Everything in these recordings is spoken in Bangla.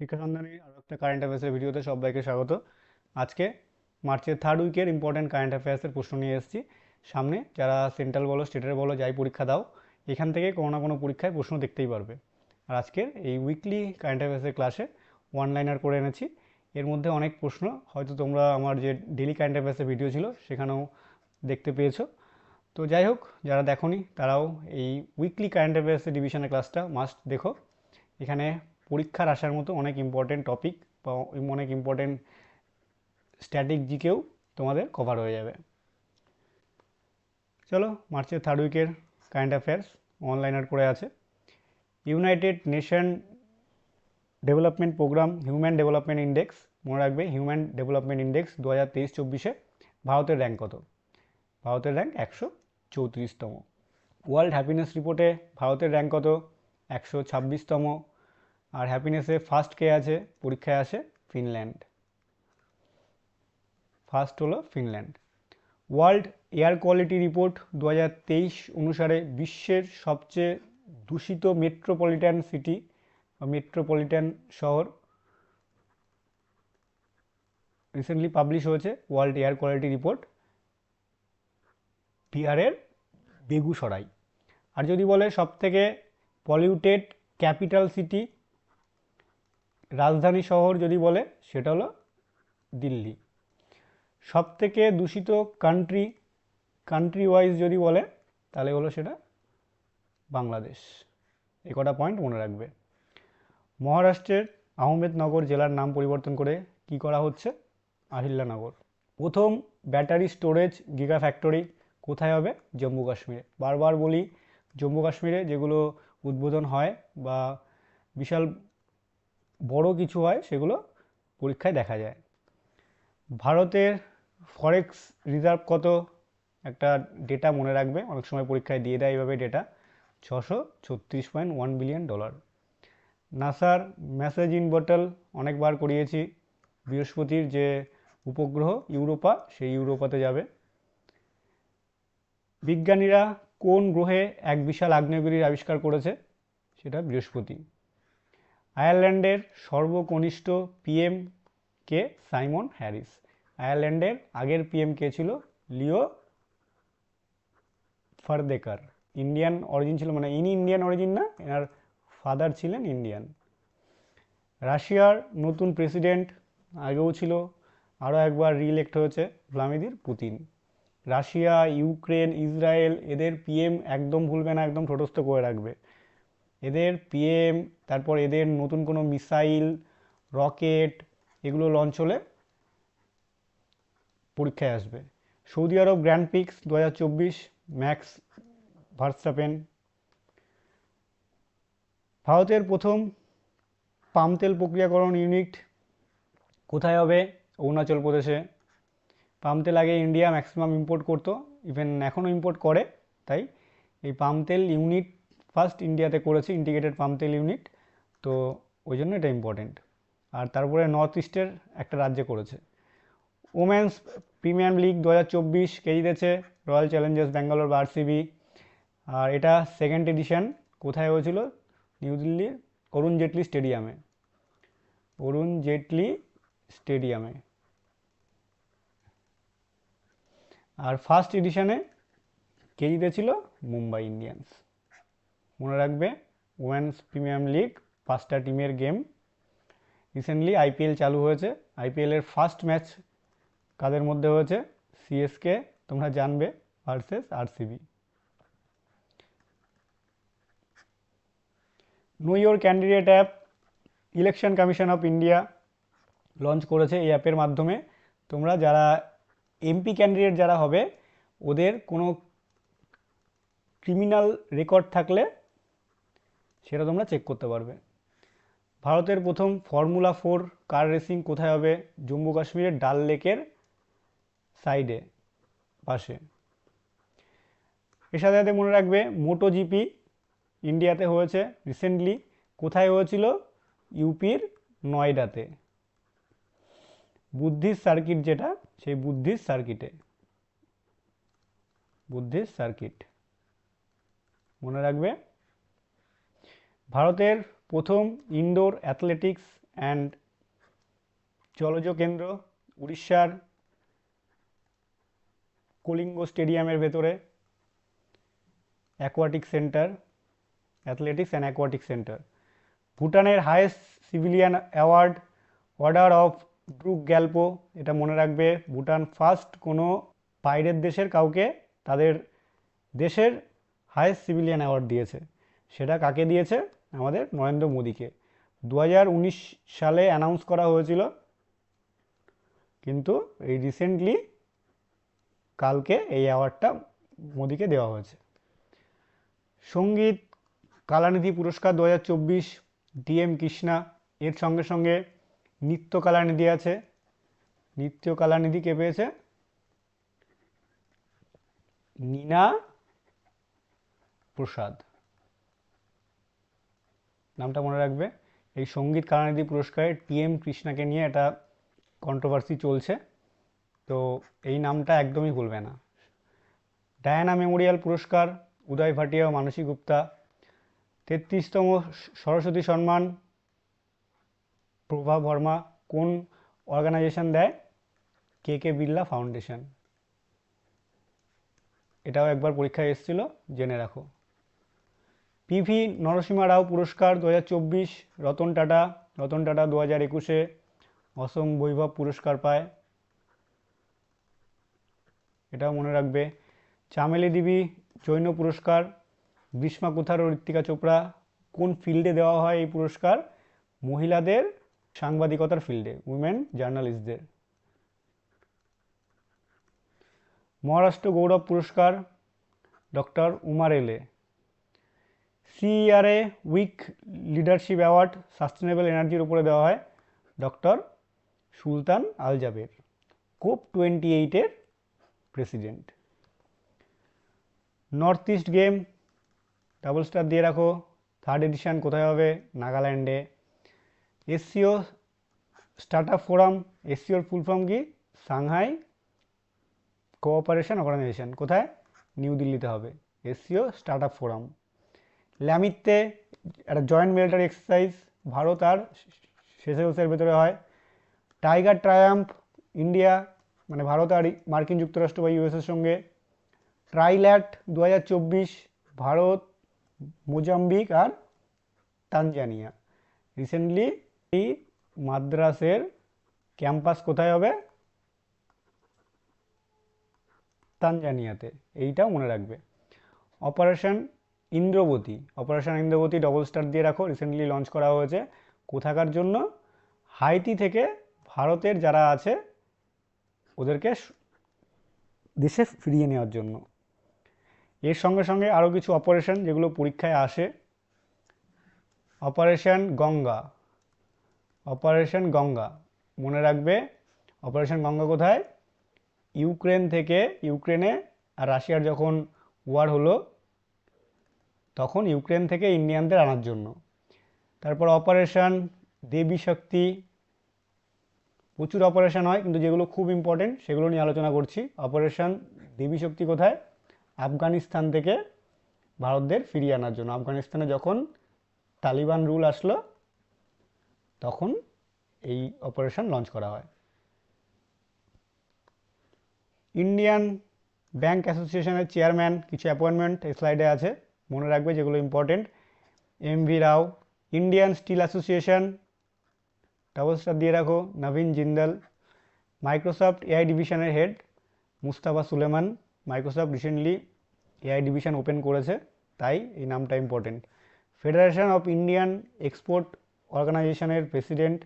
শিক্ষা সন্ধানী আরও একটা কারেন্ট অ্যাফেয়ার্সের ভিডিওতে সবাইকে স্বাগত। আজকে মার্চের থার্ড উইকের ইম্পর্টেন্ট কারেন্ট অ্যাফেয়ার্সের প্রশ্ন নিয়ে এসেছি। সামনে যারা সেন্ট্রাল বলো স্টেটের বলো যাই পরীক্ষা দাও, এখান থেকে কোনো না কোনো পরীক্ষায় প্রশ্ন দেখতেই পারবে। আর আজকের এই উইকলি কারেন্ট অ্যাফেয়ার্সের ক্লাসে ওয়ান লাইনার করে এনেছি। এর মধ্যে অনেক প্রশ্ন হয়তো তোমরা আমার যে ডেলি কারেন্ট অ্যাফেয়ার্সের ভিডিও ছিল সেখানেও দেখতে পেয়েছো। তো যাই হোক, যারা দেখোনি তারাও এই উইকলি কারেন্ট অ্যাফেয়ার্সের ডিভিশনের ক্লাসটা মাস্ট দেখো। এখানে পরীক্ষার আসার মতো অনেক ইম্পর্টেন্ট টপিক বা অনেক ইম্পর্টেন্ট স্ট্যাটিক জিকেও তোমাদের কভার হয়ে যাবে। চলো, মার্চের থার্ড উইকের কারেন্ট অ্যাফেয়ার্স অনলাইনার করে আছে। United Nation Development Programme Human Development Index, মনে রাখবে হিউম্যান ডেভেলপমেন্ট ইন্ডেক্স 2023-24 ভারতের র্যাঙ্ক কত? ভারতের র্যাঙ্ক 134তম। ওয়ার্ল্ড হ্যাপিনেস রিপোর্টে ভারতের র্যাঙ্ক কত? 126তম। আর হ্যাপিনেসে ফার্স্ট কে আছে পরীক্ষায় আসে? ফিনল্যান্ড। ফার্স্ট হলো Finland. World air quality report 2023 অনুসারে বিশ্বের সবচেয়ে দূষিত মেট্রোপলিটন সিটি বা মেট্রোপলিটন শহর রিসেন্টলি পাবলিশ হয়েছে ওয়ার্ল্ড এয়ার কোয়ালিটি রিপোর্ট, বিহারের বেগুসরাই। আর যদি বলে সবথেকে পলিউটেড ক্যাপিটাল সিটি, রাজধানী শহর যদি বলে সেটা হলো দিল্লি। সবথেকে দূষিত কান্ট্রি, কান্ট্রি ওয়াইজ যদি বলে তাহলে হলো সেটা বাংলাদেশ। এ কটা পয়েন্ট মনে রাখবে। মহারাষ্ট্রের আহমেদনগর জেলার নাম পরিবর্তন করে কি করা হচ্ছে? আহিল্লানগর। প্রথম ব্যাটারি স্টোরেজ গিগা ফ্যাক্টরি কোথায় হবে? জম্মু কাশ্মীরে। বারবার বলি, জম্মু কাশ্মীরে যেগুলো উদ্বোধন হয় বা বিশাল বড় কিছু হয় সেগুলো পরীক্ষায় দেখা যায়। ভারতের ফরেক্স রিজার্ভ কত? একটা ডেটা মনে রাখবে, অনেক সময় পরীক্ষায় দিয়ে দেয় এইভাবে ডেটা। 636.1 billion dollar. নাসার মেসেজ ইন বটল অনেকবার করিয়েছি, বৃহস্পতির যে উপগ্রহ ইউরোপা, সেই ইউরোপাতে যাবে। বিজ্ঞানীরা কোন গ্রহে এক বিশাল আগ্নেয়গিরির আবিষ্কার করেছে? সেটা বৃহস্পতি। আয়ারল্যান্ডের সর্বকনিষ্ঠ পিএম কে? Simon Harris. আয়ারল্যান্ডের আগের পিএম কে ছিল? লিও ফারদেকার। ইন্ডিয়ান অরিজিন ছিল, মানে ইনি ইন্ডিয়ান অরিজিন না, এনার ফাদার ছিলেন ইন্ডিয়ান। রাশিয়ার নতুন প্রেসিডেন্ট আগেও ছিল, আরও একবার রিইলেক্ট হয়েছে Vladimir Putin. Russia, Ukraine, Israel এদের পিএম একদম ভুলবে না, একদম ঠোঁটস্থ করে রাখবে। এদের পিএম, তারপর এদের নতুন কোনো মিসাইল, রকেট এগুলো লঞ্চ হলে পরীক্ষায় আসবে। সৌদি আরব গ্র্যান্ড পিক্স 2024, ম্যাক্স ভার্স্টাপেন। ভারতের প্রথম পাম তেল প্রক্রিয়াকরণ ইউনিট কোথায় হবে? অরুণাচল প্রদেশে। পাম তেল আগে ইন্ডিয়া ম্যাক্সিমাম ইম্পোর্ট করতো, ইভেন এখনও ইম্পোর্ট করে, তাই এই পাম তেল ইউনিট ফার্স্ট ইন্ডিয়াতে করেছে, ইন্টিগ্রেটেড পাম তেল ইউনিট। তো ওই জন্য এটা ইম্পর্টেন্ট। আর তারপরে নর্থ ইস্টের একটা রাজ্যে করেছে। ওমেন্স প্রিমিয়ার লিগ 2024 কে জিতেছে? রয়্যাল চ্যালেঞ্জার্স ব্যাঙ্গালোর বা আরসিবি। আর এটা সেকেন্ড এডিশন। কোথায় হয়েছিল? নিউ দিল্লির অরুণ জেটলি স্টেডিয়ামে। অরুণ জেটলি স্টেডিয়ামে। আর ফার্স্ট এডিশনে কে জিতেছিল? মুম্বাই ইন্ডিয়ান্স। মনে রাখবে, ওমেন্স প্রিমিয়ার লিগ 5টা টিমের গেম। রিসেন্টলি আইপিএল চালু হয়েছে, আইপিএলের ফার্স্ট ম্যাচ কাদের মধ্যে হয়েছে? সিএসকে, তোমরা জানবে, versus RCB. Know your candidate app election commission of India launch করেছে। এই অ্যাপের মাধ্যমে তোমরা যারা এমপি ক্যান্ডিডেট যারা হবে ওদের কোনো ক্রিমিনাল রেকর্ড থাকলে সেটা তোমরা চেক করতে পারবে। ভারতের প্রথম ফর্মুলা 4 কার রেসিং কোথায় হবে? জম্মু কাশ্মীরের ডাল লেকের সাইডে, পাশে। এর সাথে সাথে মনে রাখবে, মোটো জিপি ইন্ডিয়াতে হয়েছে রিসেন্টলি। কোথায় হয়েছিল? ইউপির নয়ডাতে। বুদ্ধিস্ট সার্কিট যেটা, সেই বুদ্ধিস্ট সার্কিটে, বুদ্ধিস্ট সার্কিট মনে রাখবে। ভারতের প্রথম ইনডোর অ্যাথলেটিক্স অ্যান্ড জলজ কেন্দ্র উড়িষ্যার কলিঙ্গ স্টেডিয়ামের ভেতরে, aquatic centre, athletics and aquatic centre. ভুটানের highest civilian award order of Druk Gyalpo, এটা মনে রাখবে, ভুটান ফার্স্ট কোনো বাইরের দেশের কাউকে তাদের দেশের হায়েস্ট সিভিলিয়ান অ্যাওয়ার্ড দিয়েছে। সেটা কাকে দিয়েছে? আমাদের নরেন্দ্র মোদীকে। 2019 সালে অ্যানাউন্স করা হয়েছিল, কিন্তু এই রিসেন্টলি কালকে এই অ্যাওয়ার্ডটা মোদীকে দেওয়া হয়েছে। সঙ্গীত কলানিধি পুরস্কার 2024 DM কৃষ্ণা। এর সঙ্গে সঙ্গে নৃত্য কলানিধি আছে। নৃত্য কলানিধি কে পেয়েছে? নীনা প্রসাদ, নামটা মনে রাখবে। এই সঙ্গীত কলানিধি পুরস্কারে TM কৃষ্ণাকে নিয়ে একটা কন্ট্রোভার্সি চলছে, তো এই নামটা একদমই ভুলবে না। ডায়ানা মেমোরিয়াল পুরস্কার উদয় ভাটিয়া ও মানসী গুপ্তা। 33তম সরস্বতী সম্মান প্রভা বর্মা। কোন অর্গানাইজেশন দেয়? KK Birla foundation. এটাও একবার পরীক্ষায় এসেছিল, জেনে রাখো। PV নরসিমা রাও পুরস্কার 2024 রতন টাটা। রতন টাটা 2021 অসম বৈভব পুরস্কার পায়, এটাও মনে রাখবে। চামেলি দেবী জৈন পুরস্কার গ্রীষ্মা কুথার ও ঋত্বিকা চোপড়া। কোন ফিল্ডে দেওয়া হয় এই পুরস্কার? মহিলাদের সাংবাদিকতার ফিল্ডে, উইমেন জার্নালিস্টদের। মহারাষ্ট্র গৌরব পুরস্কার ডক্টর উমার এলে। CERA week leadership award sustainable এনার্জির উপরে দেওয়া হয় ডক্টর সুলতান আল জাবের, COP28-এর president. North east game double star দিয়ে রাখো, 3rd এডিশন কোথায় হবে? নাগাল্যান্ডে। SCO স্টার্টআপ ফোরাম, SCOর ফুল ফর্ম কি? সাংহাই কোঅপারেশন অর্গানাইজেশন, কোথায়? নিউ দিল্লিতে হবে SCO স্টার্টআপ ফোরাম। ল্যামিতে একটা জয়েন্ট মিলিটারি এক্সারসাইজ ভারত আর সেশেলসের ভেতরে হয়। টাইগার ট্রায়াম্ফ ইন্ডিয়া, মানে ভারত আর মার্কিন যুক্তরাষ্ট্র বা US এর সঙ্গে। ট্রাইল্যাট 2024 ভারত, মোজাম্বিক আর তানজানিয়া। রিসেন্টলি এই মাদ্রাসের ক্যাম্পাস কোথায় হবে? তানজানিয়াতে, এইটাও মনে রাখবে। Operation Indravati, operation Indravati double star দিয়ে রাখো, রিসেন্টলি লঞ্চ করা হয়েছে। কোথাকার জন্য? হাইতি থেকে ভারতের যারা আছে ওদেরকে দেশে ফিরিয়ে নেওয়ার জন্য। এর সঙ্গে সঙ্গে আরও কিছু অপারেশন যেগুলো পরীক্ষায় আসে। অপারেশন গঙ্গা, অপারেশন গঙ্গা মনে রাখবে। অপারেশন গঙ্গা কোথায়? ইউক্রেন থেকে, ইউক্রেনে আর রাশিয়ার যখন ওয়ার হলো তখন ইউক্রেন থেকে ইন্ডিয়ানদের আনার জন্য। তারপর অপারেশন দেবী শক্তি, প্রচুর অপারেশন হয় কিন্তু যেগুলো খুব ইম্পর্টেন্ট সেগুলো নিয়ে আলোচনা করছি। অপারেশন দেবী শক্তি কোথায়? আফগানিস্তান থেকে ভারতদের ফিরিয়ে আনার জন্য। আফগানিস্তানে যখন তালিবান রুল আসলো তখন এই অপারেশন লঞ্চ করা হয়। ইন্ডিয়ান ব্যাংক অ্যাসোসিয়েশনের চেয়ারম্যান কিছু অ্যাপয়েন্টমেন্ট এই স্লাইডে আছে, মনে রাখবে যেগুলো important. MV Rao. Indian steel association double star দিয়ে রাখো, নবীন জিন্দল। মাইক্রোসফট AI ডিভিশনের head Mustafa Suleyman. Microsoft recently AI division open করেছে, তাই এই নামটা important. Federation of Indian export অর্গানাইজেশনের president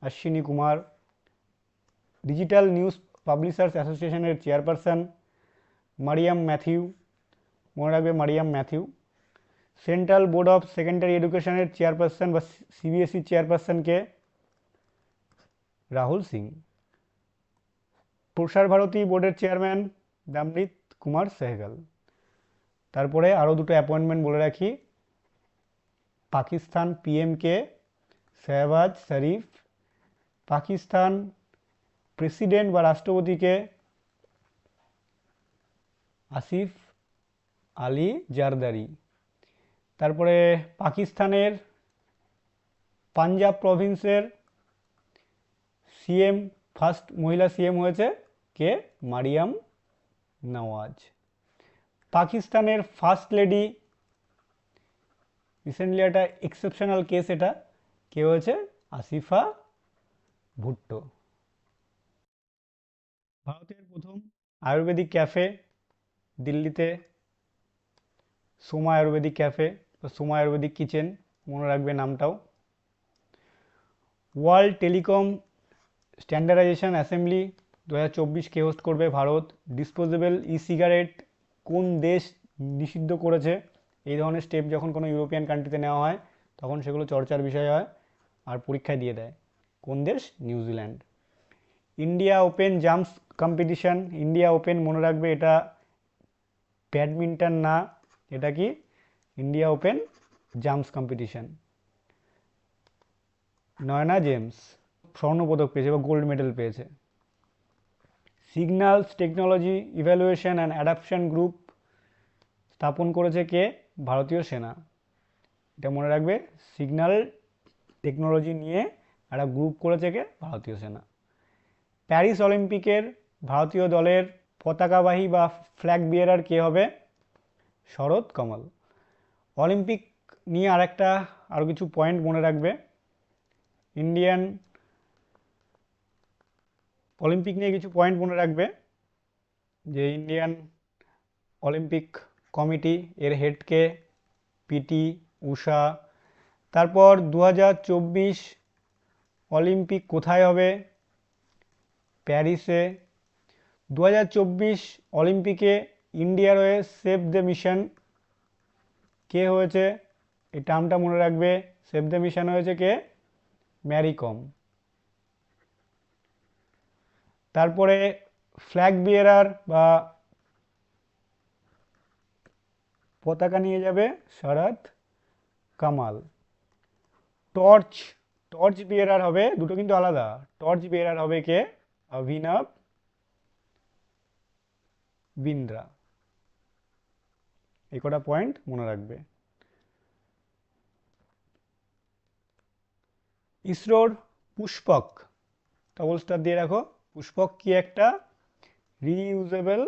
Ashwini Kumar. Digital news publishers অ্যাসোসিয়েশনের চেয়ারপারসন মারিয়াম ম্যাথিউ, মনে রাখবে Mariam Mathew. Central board of secondary এডুকেশনের চেয়ারপারসন বা CBSE চেয়ারপারসনকে? রাহুল সিং। প্রসার ভারতী বোর্ডের চেয়ারম্যান দামরিত কুমার সেহগাল। তারপরে আরও দুটো অ্যাপয়েন্টমেন্ট বলে রাখি। পাকিস্তান PMকে শাহবাজ শরীফ। পাকিস্তান প্রেসিডেন্ট বা রাষ্ট্রপতিকে আসিফ আলী জারদারি। তারপরে পাকিস্তানের পাঞ্জাব প্রভিন্সের সিএম, ফার্স্ট মহিলা সিএম হয়েছে কে? মারিয়াম নওয়াজ। পাকিস্তানের ফার্স্ট লেডি, রিসেন্টলি একটা এক্সেপশনাল কেস, এটা কে হয়েছে? আসিফা ভুট্টো। ভারতের প্রথম আয়ুর্বেদিক ক্যাফে দিল্লিতে সোমা আয়ুর্বেদিক ক্যাফে বা সোমা আয়ুর্বেদিক কিচেন, মনে রাখবে নামটাও। ওয়ার্ল্ড টেলিকম স্ট্যান্ডার্ডাইজেশন অ্যাসেম্বলি 2024 কে হোস্ট করবে? ভারত। ডিসপোজেবল ই সিগারেট কোন দেশ নিষিদ্ধ করেছে? এই ধরনের স্টেপ যখন কোনো ইউরোপিয়ান কান্ট্রিতে নেওয়া হয় তখন সেগুলো চর্চার বিষয় হয় আর পরীক্ষায় দিয়ে দেয়। কোন দেশ? নিউজিল্যান্ড। India Open jumps competition, India Open মনে রাখবে এটা ব্যাডমিন্টন না, এটা কি? India Open jumps competition. Nayana James স্বর্ণপদক পেয়েছে বা গোল্ড মেডেল পেয়েছে। Signals technology evaluation and adaptation group স্থাপন করেছে কে? ভারতীয় সেনা। এটা মনে রাখবে, সিগন্যাল টেকনোলজি নিয়ে একটা গ্রুপ করেছে কে? ভারতীয় সেনা। প্যারিস অলিম্পিকের ভারতীয় দলের পতাকাবাহী বা ফ্ল্যাগ বিয়ারার কে হবে? শরৎ কমল। অলিম্পিক নিয়ে আরও কিছু পয়েন্ট মনে রাখবে। ইন্ডিয়ান অলিম্পিক নিয়ে কিছু পয়েন্ট মনে রাখবে, যে ইন্ডিয়ান অলিম্পিক কমিটি এর হেডকে পিটি ঊষা। তারপর 2024 অলিম্পিক কোথায় হবে? প্যারিসে। 2024 অলিম্পিকে ইন্ডিয়ার হয়ে সেভ দ্য মিশন কে হয়েছে? এই টার্মটা মনে রাখবে, সেভ দ্য মিশন হয়েছে কে? ম্যারি কম। তারপরে ফ্ল্যাগ বিয়ারার বা পতাকা নিয়ে যাবে শরৎ কামাল। টর্চ টর্চ বিয়ারার হবে, দুটো কিন্তু আলাদা। টর্চ বিয়ারার হবে কে? অভিনব বিন্দ্রা। এই কটা পয়েন্ট মনে রাখবে। ইসরোর পুষ্পক, ডবল স্টার দিয়ে রাখো। পুষ্পক কি? একটা রিইউজেবল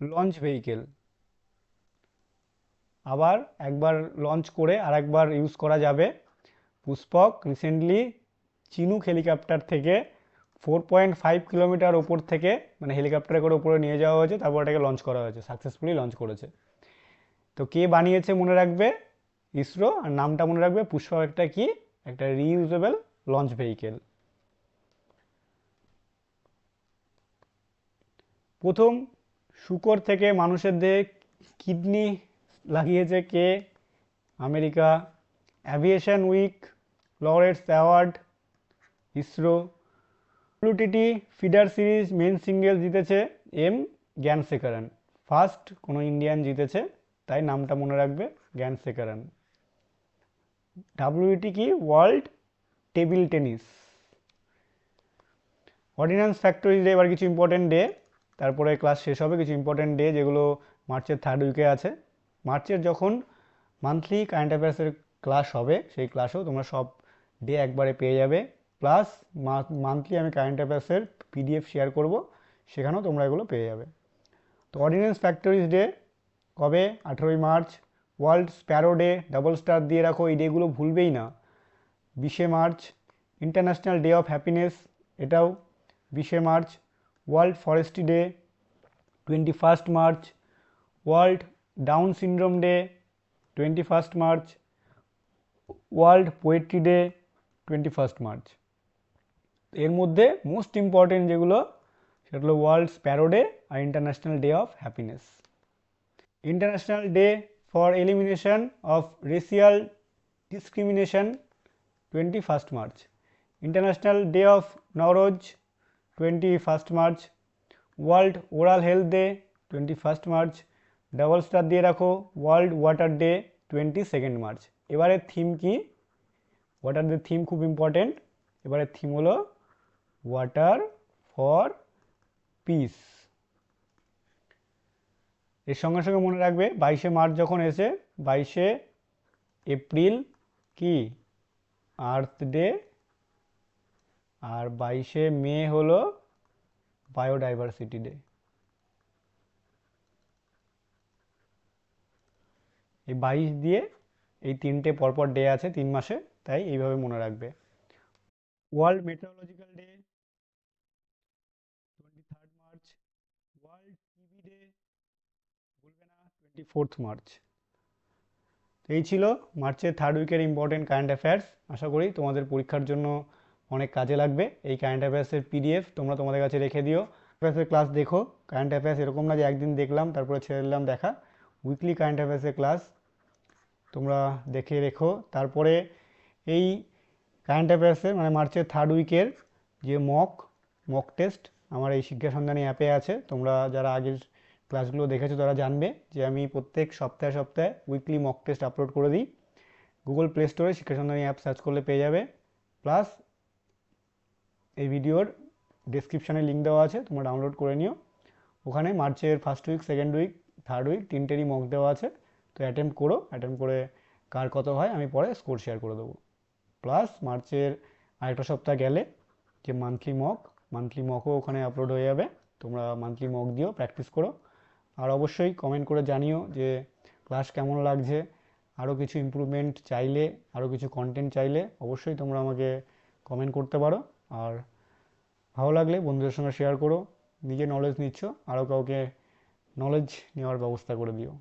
লঞ্চ ভেহিকেল। আবার একবার লঞ্চ করে আর একবার ইউজ করা যাবে। পুষ্পক রিসেন্টলি চিনুক হেলিকপ্টার থেকে 4.5 কিলোমিটার ওপর থেকে, মানে হেলিকপ্টারে করে উপরে নিয়ে যাওয়া হয়েছে, তারপর এটাকে লঞ্চ করা হয়েছে, সাকসেসফুলি লঞ্চ করেছে। তো কে বানিয়েছে মনে রাখবে? ইসরো। আর নামটা মনে রাখবে, পুষ্পক একটা কি? একটা রিইউজেবল লঞ্চ ভেহিকেল। প্রথম শূকর থেকে মানুষের দেহে কিডনি লাগিয়েছে কে? America. Aviation week laureates award, ISRO. WTT feeder series men single জিতেছে এম জ্ঞানশেখরন। ফার্স্ট কোনো ইন্ডিয়ান জিতেছে, তাই নামটা মনে রাখবে, জ্ঞানশেখরন। WTT কি? World table tennis. Ordnance factory day, এবার কিছু ইম্পর্টেন্ট ডে, তারপরে ক্লাস শেষ হবে। কিছু ইম্পর্টেন্ট ডে যেগুলো মার্চের থার্ড উইকে আছে। মার্চের যখন মান্থলি কারেন্ট অ্যাফেয়ার্সের ক্লাস হবে, সেই ক্লাসেও তোমরা সব ডে একবারে পেয়ে যাবে। প্লাস মান্থলি আমি কারেন্ট অ্যাফেয়ার্সের PDF শেয়ার করব, সেখানেও তোমরা এগুলো পেয়ে যাবে। তো অর্ডিন্যান্স ফ্যাক্টরিজ ডে কবে? 18ই March. World sparrow day, double star দিয়ে রাখো, এই ডেগুলো ভুলবেই না। 20শে March. International day of happiness, এটাও 20শে March. World forestry day 21 March. World down syndrome day 21 March. World poetry day 21 March. এর মধ্যে মোস্ট ইম্পর্টেন্ট যেগুলো, সেটা হলো ওয়ার্ল্ড স্প্যারো ডে আর international day of happiness. International day for elimination of racial discrimination 21 March. International day of Nowroz 21 March. World oral health day 21 March. Double star দিয়ে রাখো, ওয়ার্ল্ড ওয়াটার ডে 22 মার্চ। এবারের থিম কি? ওয়াটার ডে থিম খুব ইম্পর্টেন্ট। এবারের থিম হলো ওয়াটার ফর পিস। এর সঙ্গে সঙ্গে মনে রাখবে 22শে মার্চ যখন এসে 22শে এপ্রিল কি? আর্থ ডে, আর 22শে মে হলো বায়োডাইভার্সিটি ডে। এই 22 দিয়ে এই তিনটে পরপর ডে আছে 3 মাসে, তাই এইভাবে মনে রাখবে। World meteorological day 23 March. World TB day ভুলবে না 24 মার্চ। এই ছিল মার্চের 3rd উইকের ইম্পর্টেন্ট কারেন্ট অ্যাফেয়ার্স। আশা করি তোমাদের পরীক্ষার জন্য অনেক কাজে লাগবে। এই কারেন্ট অ্যাফেয়ার্সের পিডিএফ তোমরা তোমাদের কাছে রেখে দিও। অ্যাফেয়ার্সের ক্লাস দেখো। কারেন্ট অ্যাফেয়ার্স এরকম না যে একদিন দেখলাম তারপরে ছেড়ে দিলাম দেখা। উইকলি কারেন্ট অ্যাফেয়ার্সের ক্লাস তোমরা দেখে রেখো। তারপরে এই কারেন্ট অ্যাফেয়ার্সের মানে মার্চের 3rd উইকের যে মক টেস্ট আমার এই শিক্ষা সন্ধানী অ্যাপে আছে। তোমরা যারা আগের ক্লাসগুলো দেখেছো তারা জানবে যে আমি প্রত্যেক সপ্তাহে সপ্তাহে উইকলি মক টেস্ট আপলোড করে দিই। গুগল প্লে স্টোরে শিক্ষা সন্ধানী অ্যাপ সার্চ করলে পেয়ে যাবে। প্লাস এই ভিডিওর ডেসক্রিপশানে লিঙ্ক দেওয়া আছে, তোমরা ডাউনলোড করে নিও। ওখানে মার্চের 1st week, 2nd week, 3rd week তিনটেরই মক দেওয়া আছে। তো অ্যাটেম্প করো, অ্যাটেম্প করে কার কত হয় আমি পরে স্কোর শেয়ার করে দেবো। প্লাস মার্চের আরেকটা সপ্তাহ গেলে যে মান্থলি মকও ওখানে আপলোড হয়ে যাবে। তোমরা মান্থলি মক দিও, প্র্যাকটিস করো। আর অবশ্যই কমেন্ট করে জানিও যে ক্লাস কেমন লাগছে। আরও কিছু ইমপ্রুভমেন্ট চাইলে, আরও কিছু কন্টেন্ট চাইলে অবশ্যই তোমরা আমাকে কমেন্ট করতে পারো। আর ভালো লাগলে বন্ধুদের সঙ্গে শেয়ার করো। নিজে নলেজ নিচ্ছ, আরও কাউকে নলেজ নেওয়ার ব্যবস্থা করে দিও।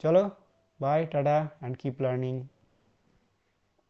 চলো, bye, tata, and keep learning.